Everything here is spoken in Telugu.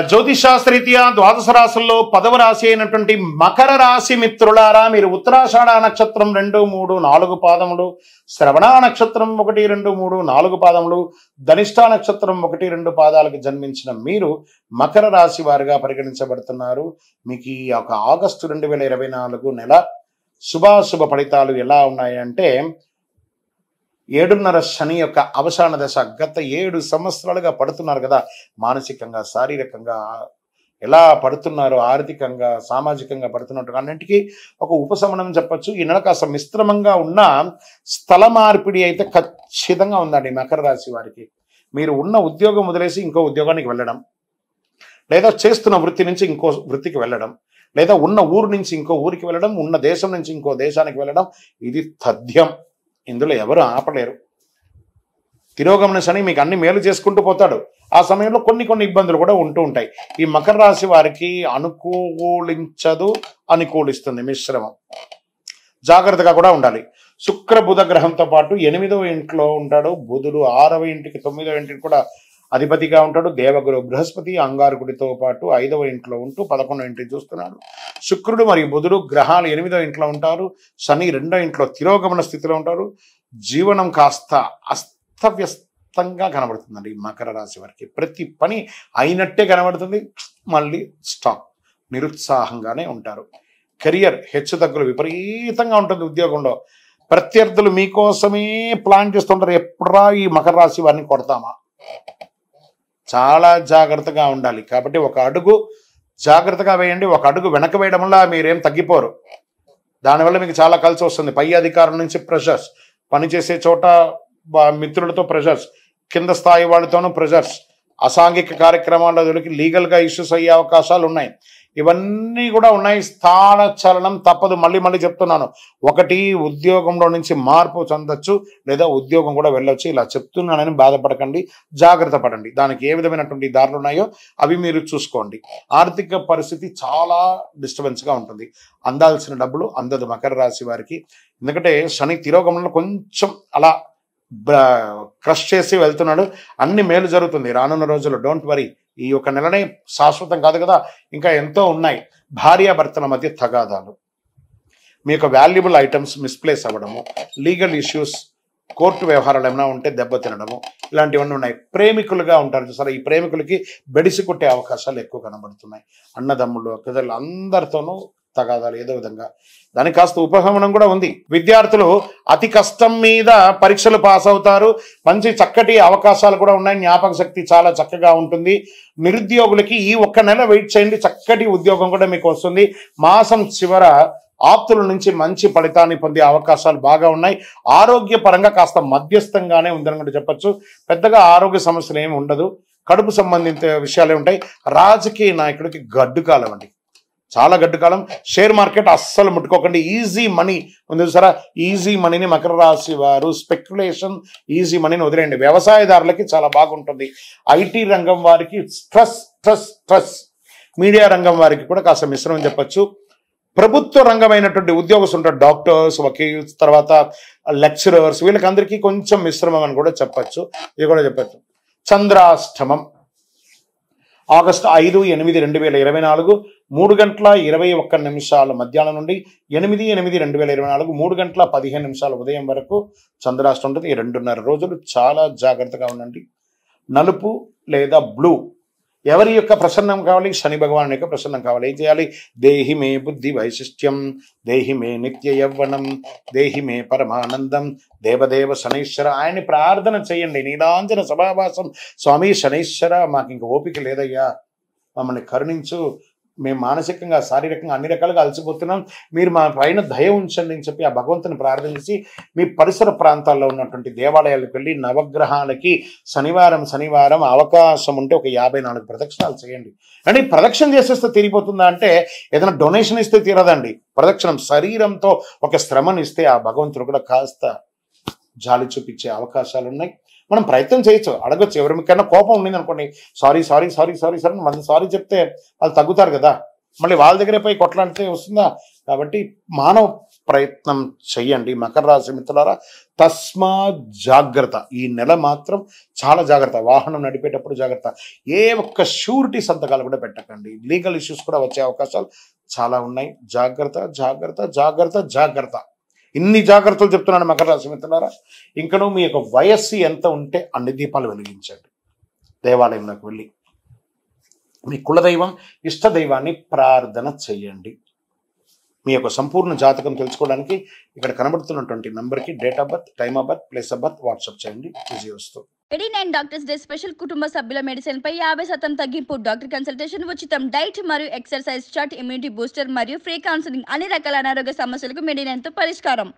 జ్యోతిషాస్త్రరీత్యా ద్వాదశ రాశుల్లో 10వ రాశి అయినటువంటి మకర రాశి మిత్రులారా, మీరు ఉత్తరాషాఢ నక్షత్రం 2, 3, 4 పాదములు, శ్రవణ నక్షత్రం 1, 2, 3, 4 పాదములు, ధనిష్ఠ నక్షత్రం 1, 2 పాదాలకు జన్మించిన మీరు మకర రాశి వారిగా పరిగణించబడుతున్నారు. మీకు ఈ యొక్క ఆగస్టు 2024 నెల శుభాశుభ ఫలితాలు ఎలా ఉన్నాయంటే, 7.5 శని యొక్క అవసాన దశ. గత 7 సంవత్సరాలుగా పడుతున్నారు కదా, మానసికంగా శారీరకంగా ఎలా పడుతున్నారో, ఆర్థికంగా సామాజికంగా పడుతున్నట్టు అన్నింటికీ ఒక ఉపశమనం చెప్పచ్చు. ఈ నెల కాస్త మిశ్రమంగా ఉన్న స్థల మార్పిడి అయితే ఖచ్చితంగా ఉందండి మకర రాశి వారికి. మీరు ఉన్న ఉద్యోగం వదిలేసి ఇంకో ఉద్యోగానికి వెళ్ళడం, లేదా చేస్తున్న వృత్తి నుంచి ఇంకో వృత్తికి వెళ్ళడం, లేదా ఉన్న ఊరు నుంచి ఇంకో ఊరికి వెళ్ళడం, ఉన్న దేశం నుంచి ఇంకో దేశానికి వెళ్ళడం, ఇది తథ్యం. ఇందులో ఎవరు ఆపలేరు. తిరోగమన శని మీకు అన్ని మేలు చేసుకుంటూ పోతాడు. ఆ సమయంలో కొన్ని ఇబ్బందులు కూడా ఉంటూ ఉంటాయి. ఈ మకర రాశి వారికి అనుకూలించదు, అనుకూలిస్తుంది, మిశ్రమం. జాగ్రత్తగా కూడా ఉండాలి. శుక్ర బుధ గ్రహంతో పాటు 8వ ఇంట్లో ఉంటాడు బుధుడు, 6వ ఇంటికి 9వ ఇంటికి కూడా అధిపతిగా ఉంటాడు. దేవగురు బృహస్పతి అంగారకుడితో పాటు 5వ ఇంట్లో ఉంటూ 11వ ఇంటిని చూస్తున్నాడు. శుక్రుడు మరియు బుధుడు గ్రహాలు 8వ ఇంట్లో ఉంటారు. శని 2వ ఇంట్లో తిరోగమన స్థితిలో ఉంటారు. జీవనం కాస్త అస్తవ్యస్తంగా కనబడుతుందండి మకర రాశి వారికి. ప్రతి పని అయినట్టే కనబడుతుంది, మళ్ళీ స్టాప్, నిరుత్సాహంగానే ఉంటారు. కెరియర్ హెచ్చుతగ్గులు విపరీతంగా ఉంటుంది. ఉద్యోగంలో ప్రత్యర్థులు మీకోసమే ప్లాన్ చేస్తుంటారు, ఎప్పుడా ఈ మకర రాశి వారిని కొడతామా. చాలా జాగ్రత్తగా ఉండాలి. కాబట్టి ఒక అడుగు జాగ్రత్తగా వేయండి. ఒక అడుగు వెనక వేయడం వల్ల మీరేం తగ్గిపోరు. దానివల్ల మీకు చాలా కలిసి వస్తుంది. పై అధికారం నుంచి ప్రెషర్స్, పనిచేసే చోట మిత్రులతో ప్రెషర్స్, కింద స్థాయి వాళ్ళతోనూ ప్రెషర్స్, అసాంఘిక కార్యక్రమాల్లో దొరికి లీగల్గా ఇష్యూస్ అయ్యే అవకాశాలు ఉన్నాయి. ఇవన్నీ కూడా ఉన్నాయి. స్థాన చలనం తప్పదు. మళ్ళీ చెప్తున్నాను, ఒకటి ఉద్యోగంలో నుంచి మార్పు చెందొచ్చు, లేదా ఉద్యోగం కూడా వెళ్ళొచ్చు. ఇలా చెప్తున్నానని బాధపడకండి, జాగ్రత్త పడండి. దానికి ఏ విధమైనటువంటి దారులు ఉన్నాయో అవి మీరు చూసుకోండి. ఆర్థిక పరిస్థితి చాలా డిస్టర్బెన్స్గా ఉంటుంది. అందాల్సిన డబ్బులు అందదు మకర రాశి వారికి. ఎందుకంటే శని తిరోగమనంలో కొంచెం అలా క్రష్ చేసి వెళ్తున్నాడు. అన్ని మేలు జరుగుతుంది రానున్న రోజుల్లో. Don't worry. ఈ యొక్క నెలనే శాశ్వతం కాదు కదా, ఇంకా ఎంతో ఉన్నాయి. భార్యాభర్తల మధ్య తగాదాలు, మీ యొక్క వాల్యుబుల్ ఐటమ్స్ మిస్ప్లేస్ అవ్వడము, లీగల్ ఇష్యూస్, కోర్టు వ్యవహారాలు ఏమైనా ఉంటే దెబ్బతినడము, ఇలాంటివన్నీ ఉన్నాయి. ప్రేమికులుగా ఉంటారు చూసారా, ఈ ప్రేమికులకి బెడిసి కొట్టే అవకాశాలు ఎక్కువ కనబడుతున్నాయి. అన్నదమ్ముళ్ళు, అక్కదళ్ళు అందరితోనూ తగాదాలు ఏదో విధంగా. దానికి కాస్త ఉపశమనం కూడా ఉంది. విద్యార్థులు అతి కష్టం మీద పరీక్షలు పాస్ అవుతారు. మంచి చక్కటి అవకాశాలు కూడా ఉన్నాయి. జ్ఞాపక శక్తి చాలా చక్కగా ఉంటుంది. నిరుద్యోగులకి ఈ ఒక్క నెల వెయిట్ చేయండి, చక్కటి ఉద్యోగం కూడా మీకు వస్తుంది. మాసం చివర ఆప్తుల నుంచి మంచి ఫలితాన్ని పొందే అవకాశాలు బాగా ఉన్నాయి. ఆరోగ్యపరంగా కాస్త మధ్యస్థంగానే ఉందని కూడా చెప్పచ్చు. పెద్దగా ఆరోగ్య సమస్యలు ఏమి ఉండదు. కడుపు సంబంధిత విషయాలే ఉంటాయి. రాజకీయ నాయకుడికి గడ్డు కాలం అండి, చాలా గడ్డు కాలం. షేర్ మార్కెట్ అస్సలు ముట్టుకోకండి. ఈజీ మనీ ఉంది సరే, ఈజీ మనీని మకర రాశి వారు, స్పెక్యులేషన్, ఈజీ మనీని వదిలేయండి. వ్యవసాయదారులకి చాలా బాగుంటుంది. ఐటీ రంగం వారికి స్ట్రెస్. మీడియా రంగం వారికి కూడా కాస్త మిశ్రమం చెప్పచ్చు. ప్రభుత్వ రంగమైనటువంటి ఉద్యోగస్తులు ఉంటారు, డాక్టర్స్, వకీల్స్, తర్వాత లెక్చరర్స్, వీళ్ళకందరికీ కొంచెం మిశ్రమం అని కూడా చెప్పచ్చు. ఇది కూడా చెప్పచ్చు. చంద్రాష్టమం ఆగస్టు 5, 8, 2024 3:21 మధ్యాహ్నం నుండి 8, 8, 2024 3:15 ఉదయం వరకు చంద్రాష్టం ఉంటుంది. ఈ 2.5 రోజులు చాలా జాగ్రత్తగా ఉండండి. నలుపు లేదా బ్లూ, ఎవరి యొక్క ప్రసన్నం కావాలి? శని భగవాన్ యొక్క ప్రసన్నం కావాలి. ఏం చేయాలి? దేహి మే బుద్ధి వైశిష్ట్యం, దేహి మే నిత్య యవ్వనం, దేహి మే పరమానందం, దేవదేవ శనీశ్వర. ఆయన్ని ప్రార్థన చేయండి. నీలాంజన సభావాసం. స్వామి శనీశ్వర, మాకు ఇంక ఓపిక లేదయ్యా, మమ్మల్ని కరుణించు, మేము మానసికంగా శారీరకంగా అన్ని రకాలుగా అలసిపోతున్నాం, మీరు మా పైన దయ ఉంచండి అని చెప్పి ఆ భగవంతుని ప్రార్థన చేసి మీ పరిసర ప్రాంతాల్లో ఉన్నటువంటి దేవాలయాలకు వెళ్ళి నవగ్రహాలకి శనివారం అవకాశం ఉంటే ఒక 54 ప్రదక్షిణాలు చేయండి. అంటే ప్రదక్షిణ చేసేస్తే తీరిపోతుందా అంటే, ఏదైనా డొనేషన్ ఇస్తే తీరదండి. ప్రదక్షిణం శరీరంతో ఒక శ్రమను ఇస్తే ఆ భగవంతుడు కూడా కాస్త జాలి చూపించే అవకాశాలు ఉన్నాయి. మనం ప్రయత్నం చేయొచ్చు, అడగొచ్చు. ఎవరికైనా కోపం ఉండింది అనుకోండి, sorry sorry sorry sorry sorry, మనం సారీ చెప్తే వాళ్ళు తగ్గుతారు కదా. మళ్ళీ వాళ్ళ దగ్గరే పోయి కొట్లాడితే వస్తుందా? కాబట్టి మానవ ప్రయత్నం చెయ్యండి. మకర రాశి మిత్రులారా, తస్మా జాగ్రత్త. ఈ నెల మాత్రం చాలా జాగ్రత్త. వాహనం నడిపేటప్పుడు జాగ్రత్త. ఏ ఒక్క షూరిటీ సంతకాలు కూడా పెట్టకండి. లీగల్ ఇష్యూస్ కూడా వచ్చే అవకాశాలు చాలా ఉన్నాయి. జాగ్రత్త, జాగ్రత్త, జాగ్రత్త, జాగ్రత్త. ఇన్ని జాగ్రత్తలు చెప్తున్నాను మకర రాశి మిత్రులారా. ఇంకను మీ యొక్క వయస్సు ఎంత ఉంటే అన్ని దీపాలు వెలిగించండి. దేవాలయంలోకి వెళ్ళి మీ కులదైవం, ఇష్ట దైవాన్ని ప్రార్థన చేయండి. మీ యొక్క సంపూర్ణ జాతకం తెలుసుకోవడానికి ఇక్కడ కనబడుతున్నటువంటి నంబర్కి date of birth, time of birth, place of birth WhatsApp చేయండి. ఈజీ వస్తుంది. 89 డాక్టర్స్ డే స్పెషల్. కుటుంబ సభ్యుల మెడిసిన్ పై 50% తగ్గింపు. డాక్టర్ కన్సల్టేషన్ ఉచితం. డైట్ మరియు ఎక్సర్సైజ్ చార్ట్, ఇమ్యూనిటీ బూస్టర్ మరియు ఫ్రీ కౌన్సిలింగ్. అన్ని రకాల అనారోగ్య సమస్యలకు 89 తో పరిష్కారం.